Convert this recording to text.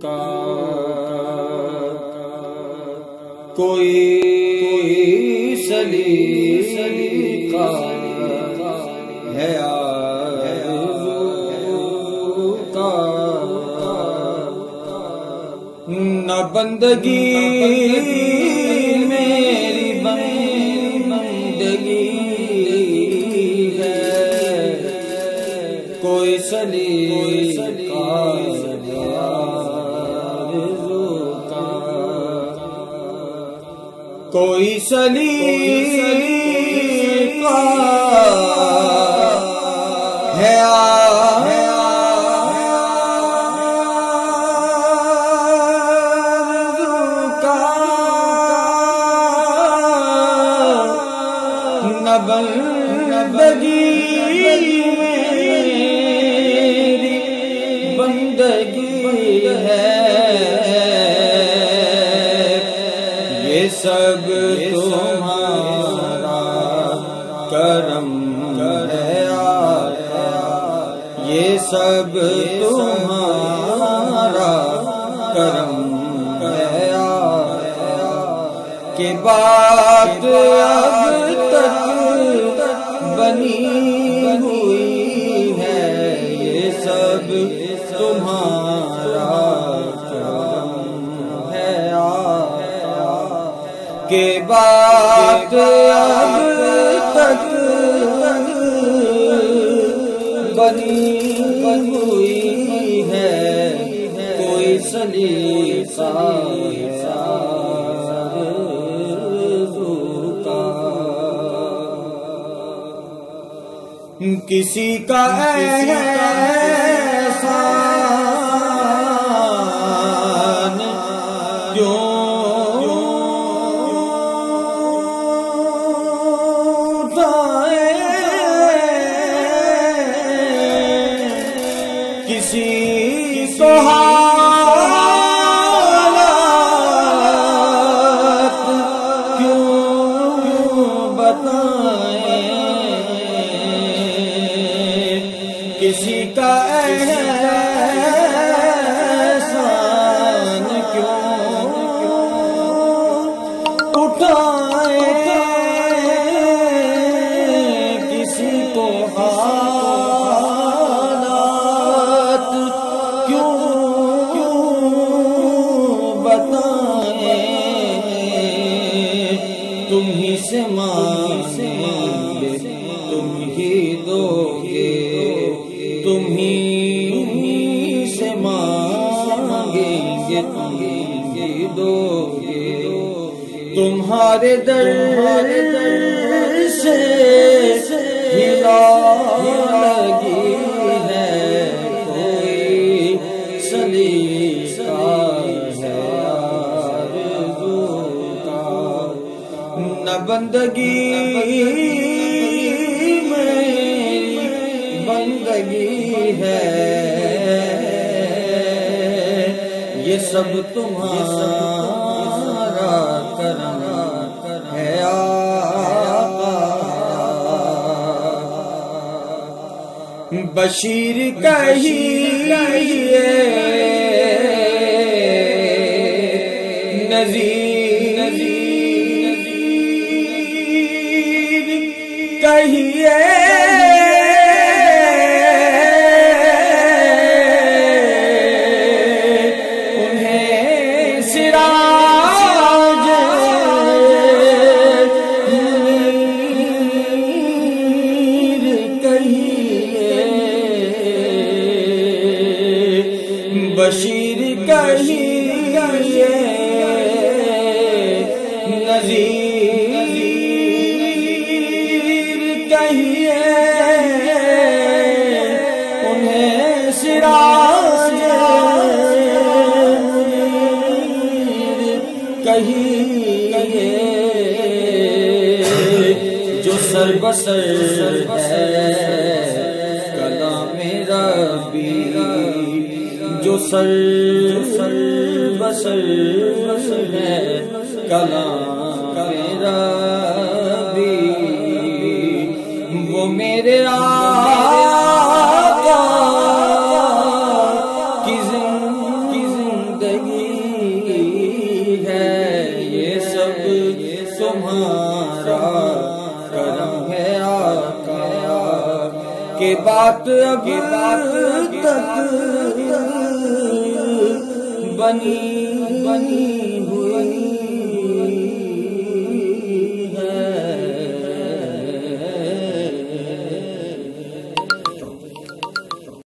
کا کوئی سلیقہ ہے آرزو کا، نہ بندگی میری بندگی ہے، کوئی سلیقہ کوئی سلیقہ ہے آرزو کا، نہ بندگی میری بندگی ہے، یہ سب تمہارا کرم ہے آقا، یہ سب تمہارا کرم ہے آقا، کہ بات اب تک بنی ہوئی ہے، یہ سب تمہارا کہ بات اب تک بنی ہوئی ہے، کوئی سلیقہ آرزو کا، کسی کا احسان کیوں کسی کو حالات کیوں بتائیں، کسی کا احسان کیوں اٹھائیں، کسی کو تم ہی سے مانگے تم ہی دو گے، تم ہی سے مانگیں گے تم ہی دو گے، تمہارے در سے ہلا لگی ہے، کوئی سلیقہ نہ بندگی میری بندگی ہے، یہ سب تمہارا کرم ہے آقا، بشیر کہیے نذیر کہیے انہیں سراج منیر کہیے، بشیر کہیے نذیر کہیے انہیں سراج کہیے، جو سر بسر ہے کلام ربی، جو سر بسر ہے کلام ربی، وہ میرے آقا کی زندگی زندگی ہے، یہ سب تمہارا کرم ہے آقا، کہ بات اب تک بنی ہوئی